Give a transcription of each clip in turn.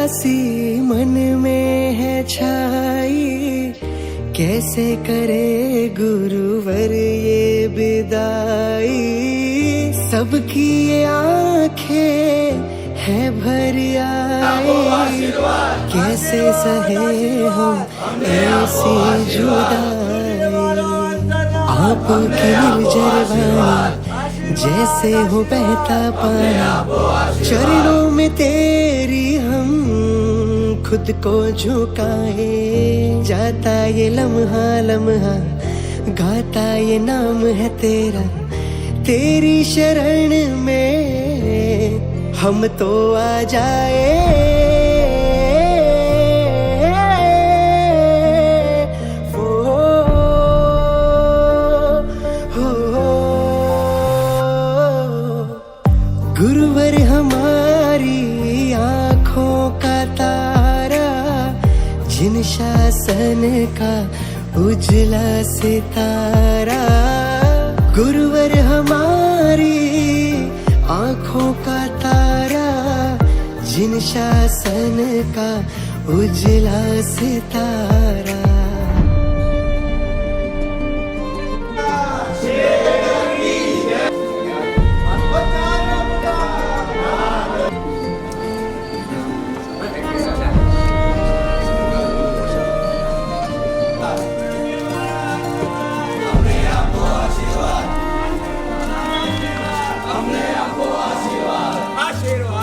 उदासी मन में है छाई, कैसे करे गुरुवर ये विदाई। सबकी ये आंखें है भर आई, कैसे सहे हम ऐसी जुदाई। आपकी निर्जरवानी जैसे हो बहता पानी, चरणों में तेरी हम खुद को झुकाए। जाता ये लम्हा लम्हा, गाता ये नाम है तेरा, तेरी शरण में हम तो आ जाए। गुरुवर हमारी आँखों का तारा, जिन शासन का उजला सितारा। गुरुवर हमारी आँखों का तारा, जिन शासन का उजला सितारा।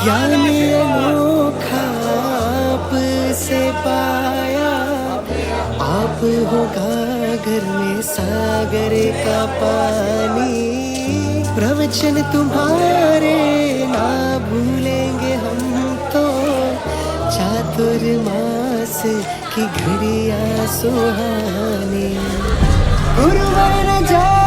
ज्ञान अनोखा आप से पाया, आप होगा घर में सागर का पानी। प्रवचन तुम्हारे ना भूलेंगे हम तो, चातुर्मास की घड़ियां सुहानी। गुरुवर न जाओ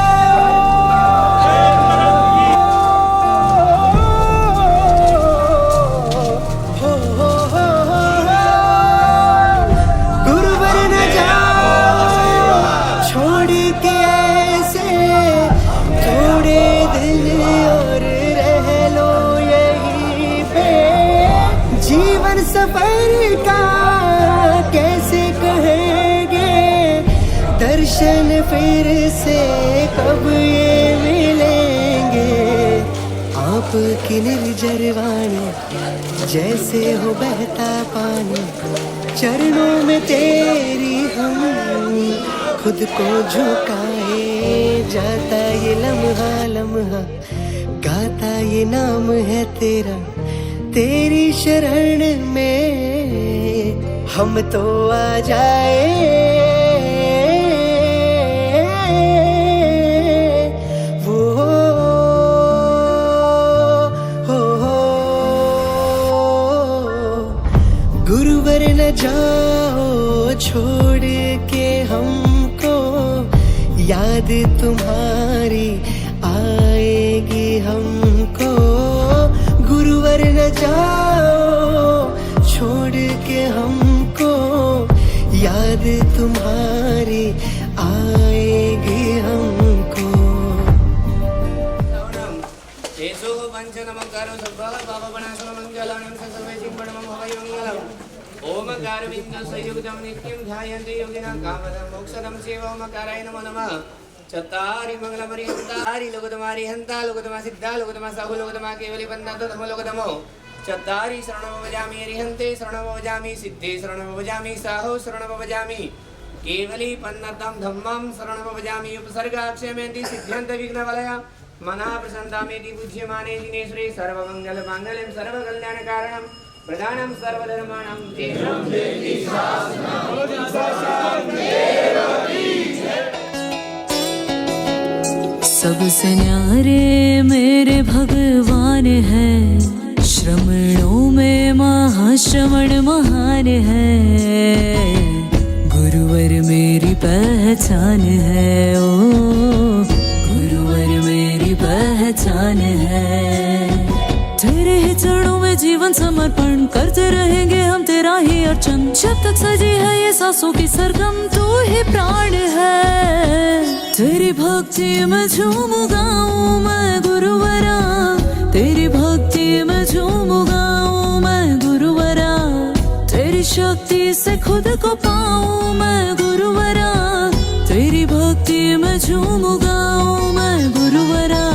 सफर का कैसे कहेंगे, दर्शन फिर से कब ये मिलेंगे। आपकी निर्जरवानी जैसे हो बहता पानी, चरणों में तेरी हम खुद को झुकाए। जाता ये लम्हा लम्हा, गाता ये नाम है तेरा, तेरी शरण में हम तो आ जाए। वो गुरुवर न जाओ छोड़ के हमको, याद तुम्हारी आएगी हमको। गुरुवर न जाओ छोड़ के हमको, याद तुम्हारी आएगी हमको। येसु पंचनमकारो सब्बा बाबा बनासो मंगलानं सर्वेसिं परमं भवै मंगलम्। ओमकार बिंदु संयुक्तं नित्यं ध्यायन्ते योगिनः कामदं मोक्षदं सेवोमकाराय नमो नमः। चत्तारि मंगलमरिहंतारि लोकतमारि हंता लोकतमा सिद्धा लोकतमा साहु लोकतमा केवली बंधतो धम लोकतमो। चत्तारि शरणं भजामि हरिहंते शरणं भजामि सिद्धे शरणं भजामि साहु शरणं भजामि केवली पन्नतं धम्मं शरणं भजामि। उपसर्गाक्षयमेति सिद्ध्यन्त विघ्नवलय मना प्रसन्तामेति पूज्यमाने दिनेश्वरे सर्वमंगल मांगल्यं सर्वकल्याणकारणं प्रधानं सर्वधर्माणां तेषां देवी सबसे न्यारे मेरे भगवान है, श्रमणों में महाश्रवण महान है। गुरुवर मेरी पहचान है, ओ गुरुवर मेरी पहचान है। तेरे ही चरणों में जीवन समर्पण करते रहेंगे हम, तेरा ही अर्चन। जब तक सजी है ये सांसों की सरगम, तू ही प्राण है। तेरी भक्ति में झूम गाऊं मैं गुरुवरा, तेरी भक्ति में झूम गाऊं मैं गुरुवरा। शक्ति से खुद को पाऊं मैं गुरुवरा, तेरी भक्ति में झूम गाऊं मैं गुरुवरा।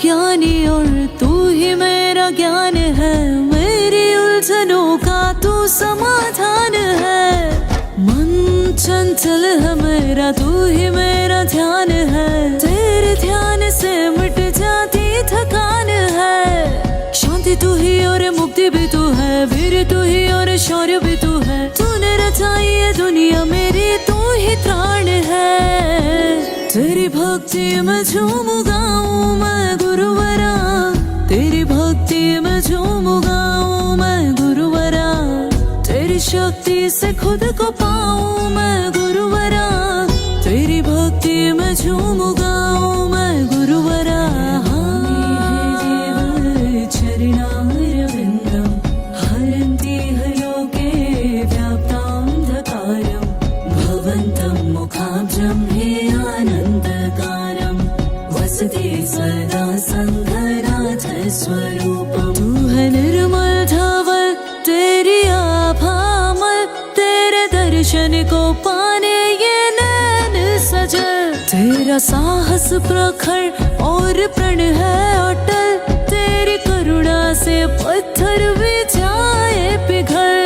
ज्ञानी और तू ही मेरा ज्ञान है, मेरी उलझनों का तू समाधान है। मन चंचल है मेरा, तू ही मेरा ध्यान है, तेरे ध्यान से मिट जाती थकान है। शांति तू ही और मुक्ति भी तू है, वीर तू ही और शौर्य भी तू है। तूने रचाई ये दुनिया मेरी, तू ही प्राण है। तेरी भक्ति में झूम गाऊं मैं गुरुवरा, तेरी भक्ति में झूम गाऊं मैं गुरुवरा। तेरी शक्ति से खुद को पाऊं मैं गुरुवरा, तेरी भक्ति में झूम गाऊं मैं गुरुवरा। चरणारविन्दं हरन्ति लोके व्याप्तान्धकारं, भवन्तं मुखाब्जं हे आनन्दकारं, वसति सदा सङ्घनाथ स्वरूपं। तू है निर्मल धवल तेरी आभामल, तेरे दर्शन को पाने ये नैन सजल। तेरा साहस प्रखर और प्रण है अटल, तेरी करुणा से पत्थर भी जाए पिघल।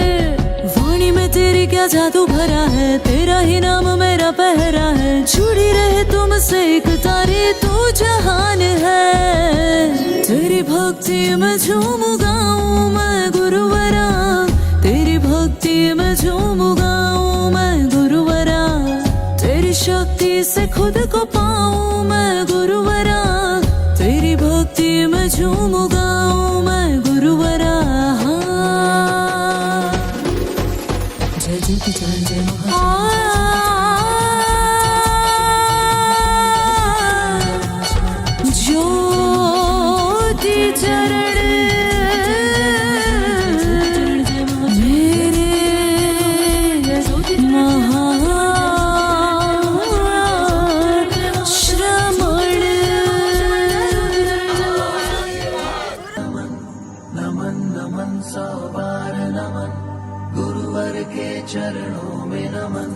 वाणी में तेरी क्या जादू भरा है, तेरा ही नाम मेरा पहरा है। जुड़ी रहे तुमसे एक तारे, तू जहान है। तेरी भक्ति में झूम गाऊं मैं गुरुवरा, तेरी भक्ति में झूम गाऊं मैं गुरुवरा। तेरी शक्ति से खुद को पाऊं मैं गुरुवरा, तेरी भक्ति में झूम गाऊं मैं गुरुवरा। जय जय की जय जय ज्योति चरण मेरे महाश्रमण। नमन नमन सौ बार नमन, गुरुवर के चरणों में नमन।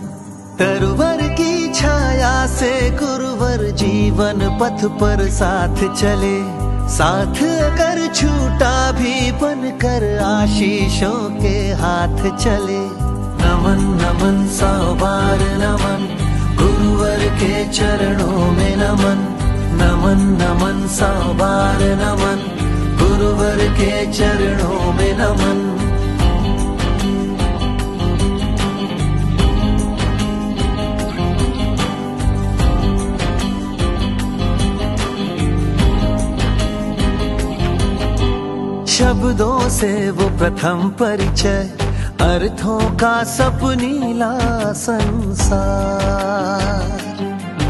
तरुवर की छाया से गुरुवर जीवन पथ पर साथ चले, साथ अगर छूटा भी बनकर आशीषों के हाथ चले। नमन नमन सौ बार नमन, गुरुवर के चरणों में नमन। नमन नमन सौ बार नमन, गुरुवर के चरणों में नमन। शब्दों से वो प्रथम परिचय, अर्थों का सपनीला संसार।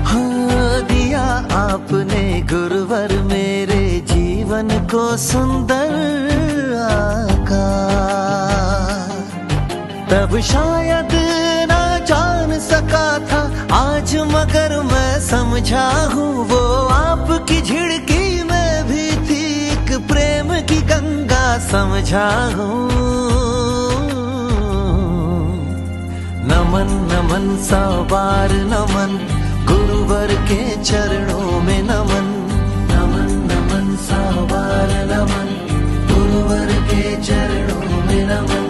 हाँ, दिया आपने गुरुवर मेरे जीवन को सुंदर आकार। तब शायद ना जान सका था आज, मगर मैं समझा हूँ वो आपकी झिड़की में भी थी एक प्रेम की गंगा समझा हूँ। नमन नमन सौ बार नमन, गुरुवर के चरणों में नमन। नमन नमन सौ बार नमन, गुरुवर के चरणों में नमन।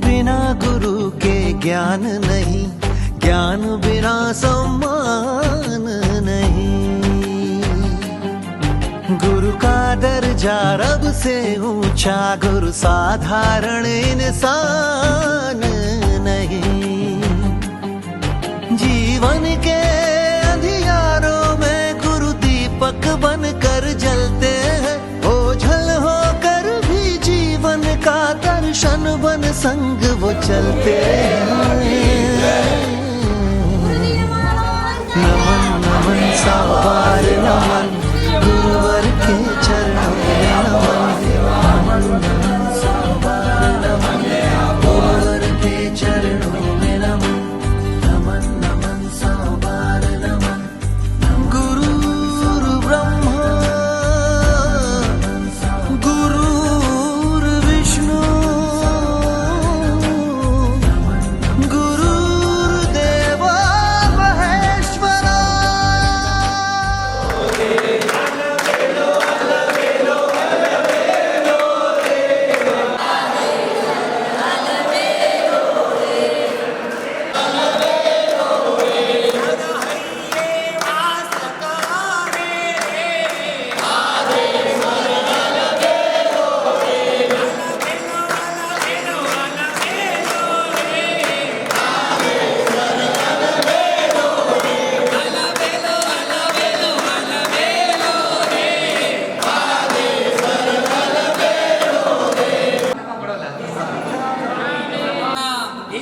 बिना गुरु के ज्ञान नहीं, ज्ञान बिना सम्मान नहीं। गुरु का दर्जा रब से ऊंचा, गुरु साधारण इंसान नहीं। जीवन के अंधियारों में गुरु दीपक बनकर जलते हैं, ओझल होकर भी जीवन का दर्शन बन संग वो चलते हैं। नमन सौ बार नमन, गुरुवर के चरणों में नमन, नमन नमन सौ बार नमन, गुरुवर के चरणों में नमन, नमन नमन सौ बार नमन। गुरुर् ब्रह्मा गुरुर्विष्णु गुरुर्देवो महेश्वरा।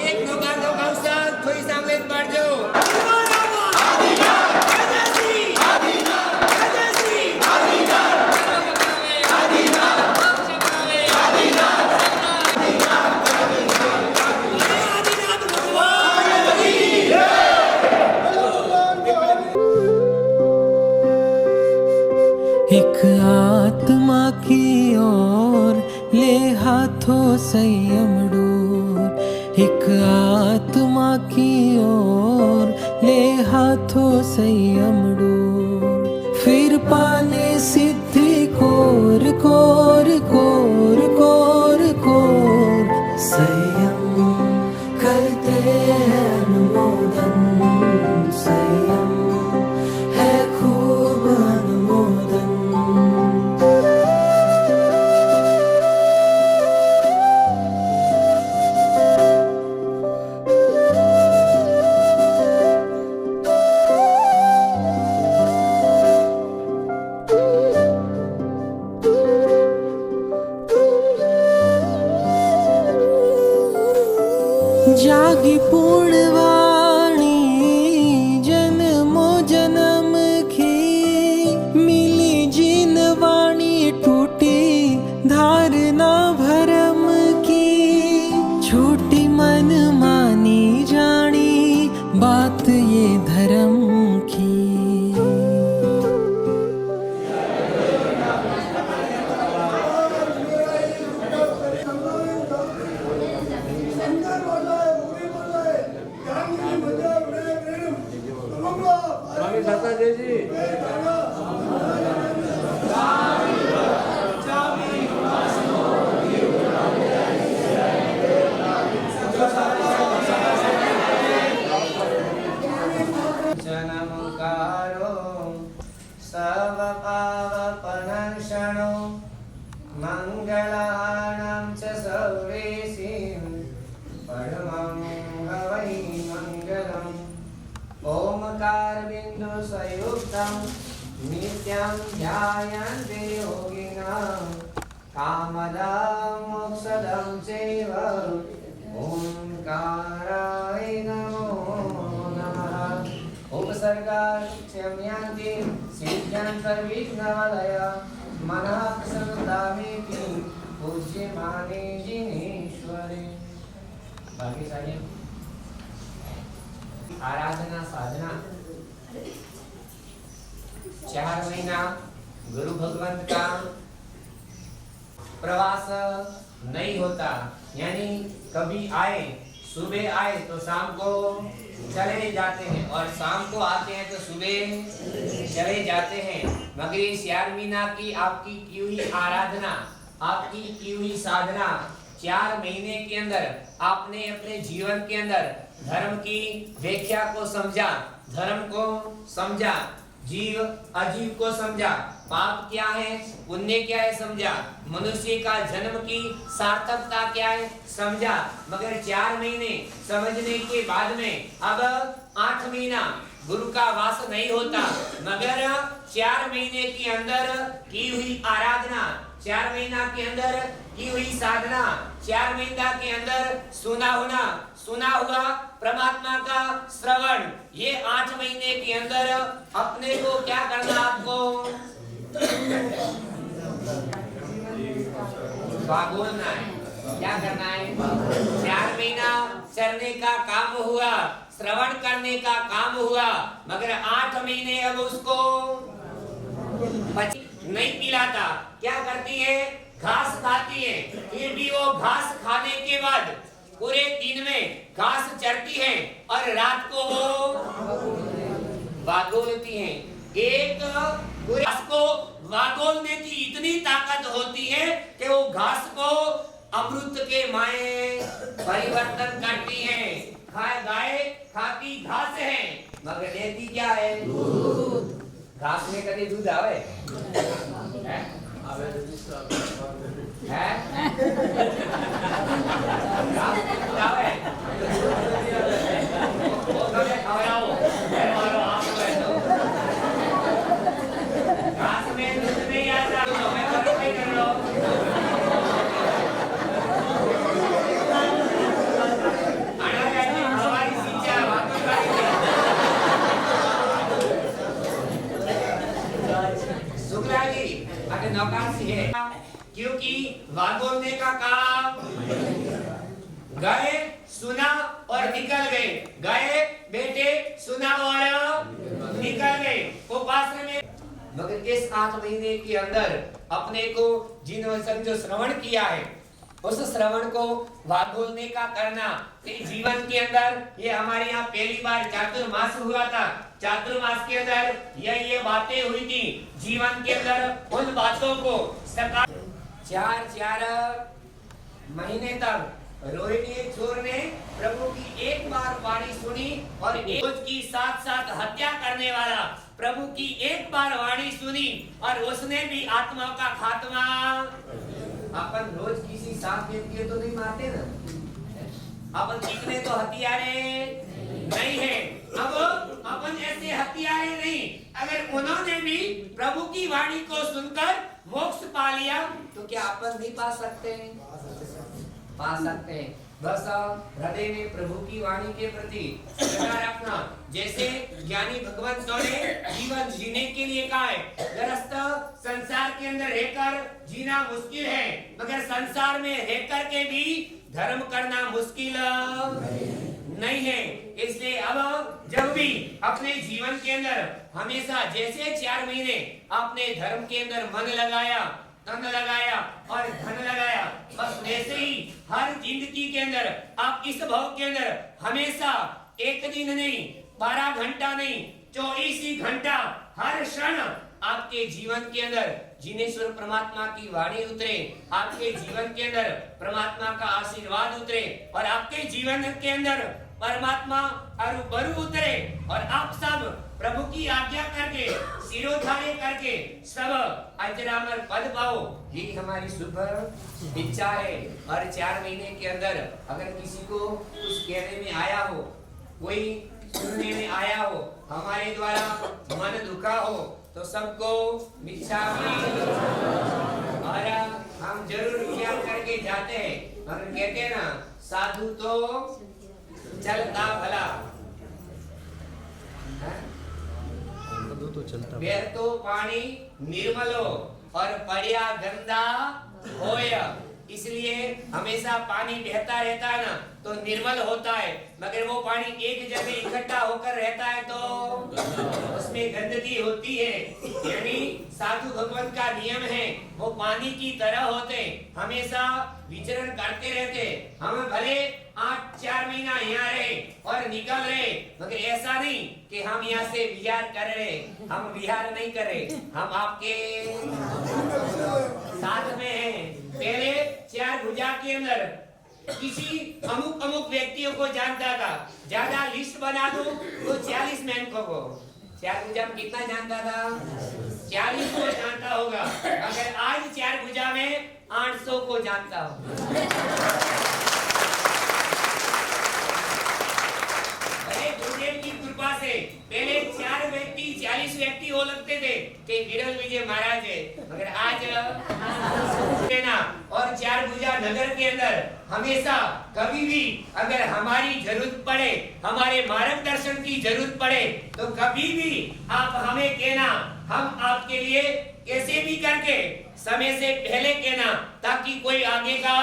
એક નોકાર નો કૌશલ થોડી સાંભળીને પાડજો. एक आत्मा की ओर ले हाथों संयम डोर, एक आत्मा की ओर ले हाथों संयम डोर, फिर पाने सिद्धि कोर कोर कोर कोर कोर। संयम करते हैं अनुमोदन, संयम है खूब अनुमोदन। जागी पूर्णवाणी जन्मो जन्म की, मिली जीन वाणी टूटी धारणा भरम की, छोटी मन मानी जानी बात ये धर्म की। जनमकारो सर्वपावपनाशनो मंगलानां च सर्वेषां परमं हवै मंगलम्। ओमकार बिंदु संयुक्तं नित्यं ध्यायन्ते योगिनः, कामदं मोक्षदं चैव ओंकाराय नमो नमः। उपसर्गाक्षम्यान्ति सिद्ध्यन्तर्विघ्नवलय, मनः प्रसन्नतामेति पूज्यमाने जिनेश्वरे। बाकी सारी आराधना साधना 4 महीना गुरु भगवंत का प्रवास नहीं होता, यानी कभी आए सुबह आए तो शाम को चले जाते हैं, और शाम को आते हैं तो सुबह चले जाते हैं। मगर इस 4 महीना की आपकी की हुई आराधना, आपकी की हुई साधना, 4 महीने के अंदर आपने अपने जीवन के अंदर धर्म की व्याख्या को समझा, धर्म को समझा, जीव अजीव को समझा, पाप क्या है पुण्य क्या है समझा, मनुष्य का जन्म की सार्थकता क्या है समझा। मगर 4 महीने समझने के बाद में अब 8 महीना गुरु का वास नहीं होता, मगर 4 महीने के अंदर की हुई आराधना, 4 महीना के अंदर की हुई साधना, 4 महीना के अंदर सुना हुआ परमात्मा का श्रवण, ये 8 महीने के अंदर अपने को क्या करना, आपको बागोलना है। क्या करना है? 4 महीना चरने का काम हुआ, श्रवण करने का काम हुआ, मगर 8 महीने अब उसको नहीं पिलाता। क्या करती है? घास खाती है। फिर भी वो घास खाने के बाद पूरे दिन में घास चरती है और रात को वो वागोलती है। एक घास को वागोलने की इतनी ताकत होती है कि वो घास को अमृत के माए परिवर्तन करती है। गाय खाती घास है, मगर देती क्या है? घास में कभी दूध आवे? घास में दूध नहीं आता, मैं बराबर कर लो। नौकासी है, क्योंकि वागोलने का काम गए, सुना और निकल गए, गए बेटे, सुना और निकल गए। उपासना में मगर इस 8 महीने के अंदर अपने को जिन जो श्रवण किया है, उस श्रवण को वागोलने का करना, जीवन के अंदर ये हमारे यहाँ पहली बार चातुर्मास हुआ था। चातुर्मास के अंदर ये बातें हुई थी, जीवन के अंदर उन बातों को 4 महीने तक रोहिणी चोर ने प्रभु की एक बार वाणी सुनी और एक की साथ हत्या करने वाला प्रभु की एक बार वाणी सुनी और उसने भी आत्मा का खात्मा। अपन रोज किसी सांप व्यक्ति तो नहीं मारते ना, अपन इतने तो हथियारे नहीं है। अब अपन ऐसे हथियारे नहीं, अगर उन्होंने भी प्रभु की वाणी को सुनकर मोक्ष पा लिया तो क्या अपन नहीं पा सकते? पा सकते हैं। बस हृदय में प्रभु की वाणी के प्रति श्रद्धा रखना। जैसे ज्ञानी भगवंतों ने जीवन जीने के लिए कहा है, गृहस्थ संसार के अंदर रहकर जीना मुश्किल है, मगर संसार में रहकर के भी धर्म करना मुश्किल नहीं है। इसलिए अब जब भी अपने जीवन के अंदर हमेशा जैसे 4 महीने आपने धर्म के अंदर मन लगाया, तन लगाया और धन लगाया, बस वैसे ही हर जिंदगी के अंदर आप इस भाव के अंदर हमेशा एक दिन नहीं, 12 घंटा नहीं, 24 ही घंटा हर क्षण आपके जीवन के अंदर जिनेश्वर परमात्मा की वाणी उतरे, आपके जीवन के अंदर परमात्मा का आशीर्वाद उतरे और आपके जीवन के अंदर परमात्मा अरुबरु उतरे और आप सब प्रभु की आज्ञा करके सिरोधार्य करके सब अजरामर पद पाओ, यही हमारी शुभ इच्छा है। और 4 महीने के अंदर अगर किसी को कुछ कहने में आया हो, कोई सुनने में आया हो, हमारे द्वारा मन दुखा हो, तो सबको मिच्छामि और हम जरूर याद करके जाते हैं और कहते हैं ना, साधु तो चलता भला, बहतो पानी निर्मलो और पड़िया गंदा होय। इसलिए हमेशा पानी बहता रहता है ना तो निर्मल होता है, मगर वो पानी एक जगह इकट्ठा होकर रहता है तो उसमें गंदगी होती है। यानी साधु भगवान का नियम है, वो पानी की तरह होते, हमेशा विचरण करते रहते। हम भले 4 महीना यहाँ रहे और निकल रहे, मगर ऐसा नहीं कि हम यहाँ से विहार कर रहे, हम विहार नहीं कर रहे, हम आपके साथ में हैं। पहले 4 भुजा के अंदर किसी अमुक व्यक्तियों को जानता था, ज्यादा लिस्ट बना दो तो 40 मेंढकों को, 4 भुजा में कितना जानता था? 40 को जानता होगा, अगर आज 4 भुजा में 800 को जानता हो। अरे गुरुदेव की कृपा से पहले कभी भी अगर हमारी जरूरत पड़े, हमारे मार्गदर्शन की जरूरत पड़े, तो कभी भी आप हमें कहना, हम आपके लिए कैसे भी करके समय से पहले कहना, ताकि कोई आगे का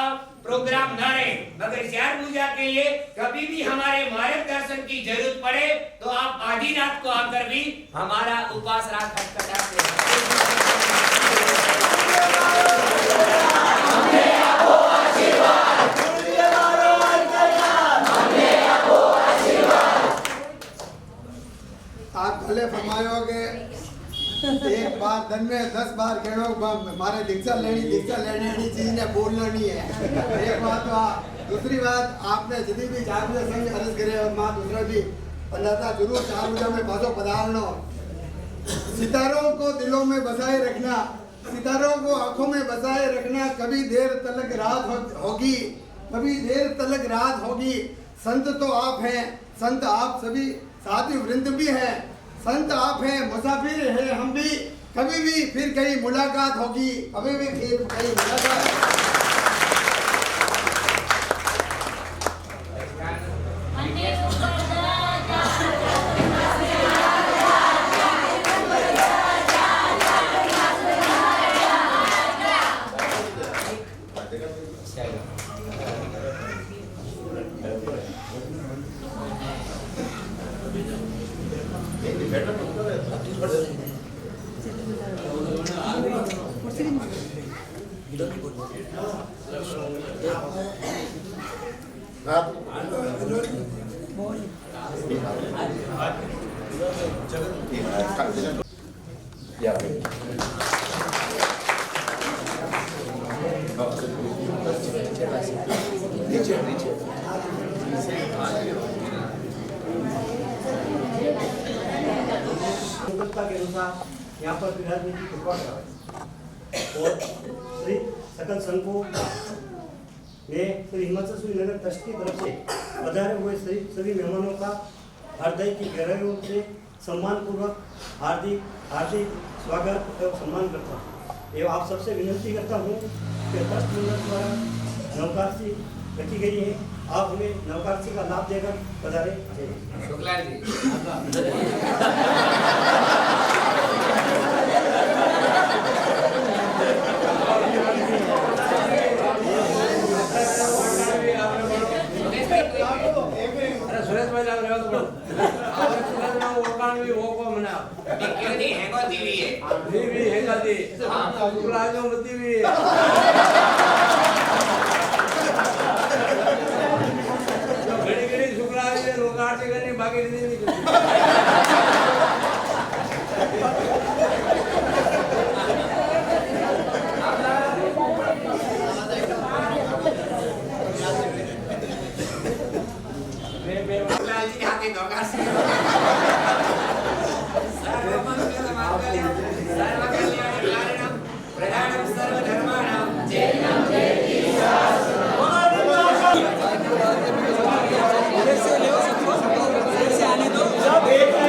प्रोग्राम ना रहे। मगर जार पूजा के लिए कभी भी हमारे मार्गदर्शन की जरूरत पड़े तो आप आधी रात को आकर भी हमारा उपास रात खटखटाते आप भले फरमायोगे एक बार दिन में 10 बार कहना मारे दीक्षा लेनी चीज ने बोलना नहीं है। एक बात तो दूसरी बात आपने जितनी भी चार बजे संग अर्ज करे और माँ दूसरा भी पंडाता जरूर 4 बजे में बाजो पधारनो। सितारों को दिलों में बसाए रखना, सितारों को आंखों में बसाए रखना। कभी देर तलक रात होगी, कभी देर तलक रात होगी। संत तो आप हैं, संत आप सभी साथी वृंद भी हैं। संत आप हैं, मुसाफिर हैं हम भी। कभी भी फिर कहीं मुलाकात होगी, कभी भी फिर कहीं मुलाकात। के अनुसार यहाँ पर विराजमान की कृपा करावे और श्री सकल संघों ने श्री हिमाचल सूर्य नगर ट्रस्ट की तरफ से पधारे हुए सभी मेहमानों का हृदय की गहराइयों से सम्मान पूर्वक हार्दिक स्वागत एवं सम्मान करता हूँ। एवं आप सबसे विनती करता हूँ कि ट्रस्ट मंडल द्वारा नवकाशी रखी गई है, आप हमें नवकाशी का लाभ देकर पधारे। शुक्ला जी सुरेश भाई लाग रहे हो तो और सुरेश ना वो कान भी वो को मना क्यों नहीं हैंगो टीवी है भी है जल्दी हां शुक्ला जो मती भी घड़ी शुक्ला ये लोगार से करनी बाकी नहीं एक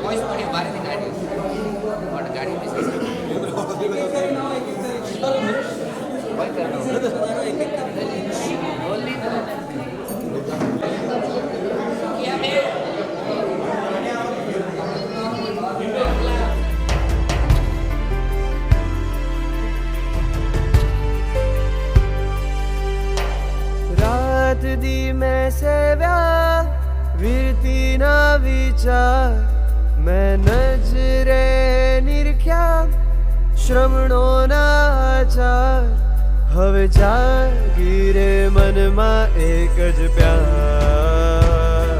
વોઇસ પણ બારેથી ગાડી ઓર ગાડી रात दी मैं सेव्या वीरती ना विचार मैं नजरे निरख्या श्रवणो ना आचार હવે જાગી રે મનમાં એક જ પ્યાર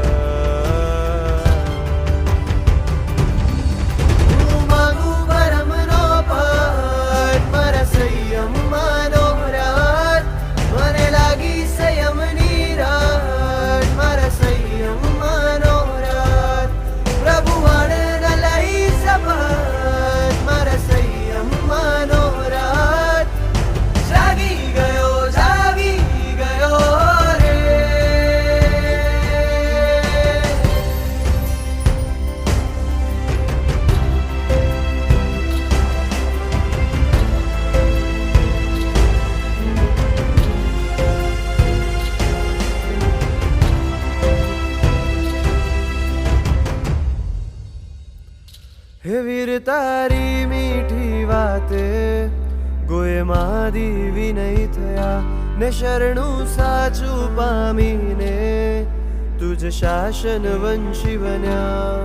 હું માંગુ પરમનો પાઠ મારા સંયમમાંનો રાત મને લાગી સંયમની રાત મારા સંયમમાંનો રાત પ્રભુ વાણ લઈ સપાટ મારા સંયમમાંનો રાત જાગી ગયો રે હે વીર તારી મીઠી વાતે ગોય માદી વિનય થયા ને શરણું સાચું પામીને તુજ શાસન વંશી બન્યા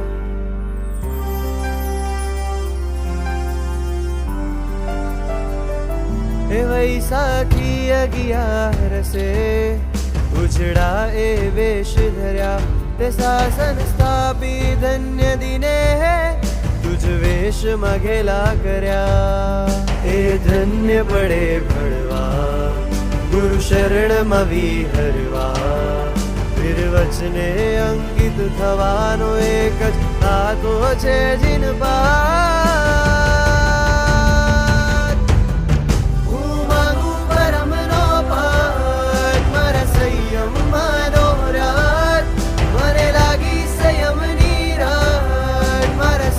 હે વૈસાખી 11 સે ઉજડા એ વેશ ધર્યા તે શાસન સ્થાપી ધન્ય દિને तुझ वेश मघेला કર્યા એ ધન્ય પડે ભળવા ગુરુ શરણ વિહરવા વીર વચને અંકિત થવાનો એક જ હાથો છે જીન બાત હું માંગુ પરમનો પાઠ મારા સંયમમાંનો રાત મને લાગી સંયમની રાત મારા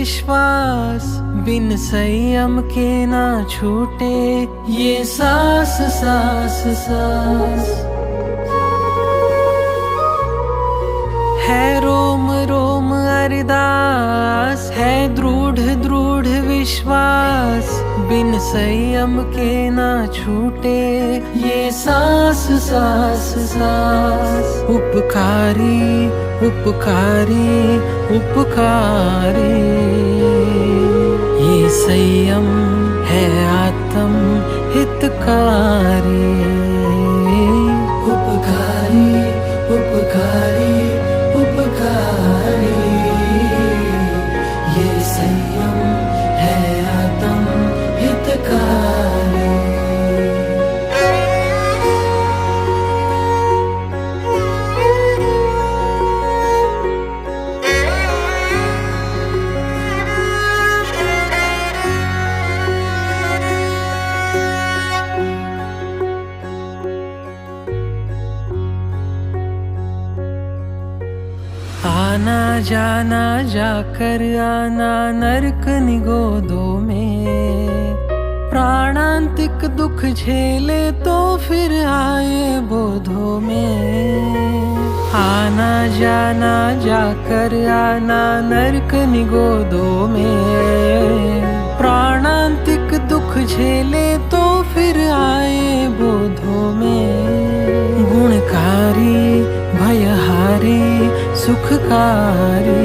विश्वास बिन संयम के ना छूटे ये सांस सांस सांस है रोम रोम अरदास है दृढ़ दृढ़ विश्वास बिन संयम के ना छूटे ये सांस सांस सांस। उपकारी उपकारी उपकारी ये संयम है आत्म हितकारी। उपकारी उपकारी उपकारी ये संयम है आत्म हितकारी। आना जाना जाकर आना नरक निगोदों में। प्राणांतिक दुख झेले तो फिर आए बोधों में। आना जाना जाकर आना नरक निगोदों में। प्राणांतिक दुख झेले तो फिर आए बोधों में। गुणकारी भयहारी सुखकारी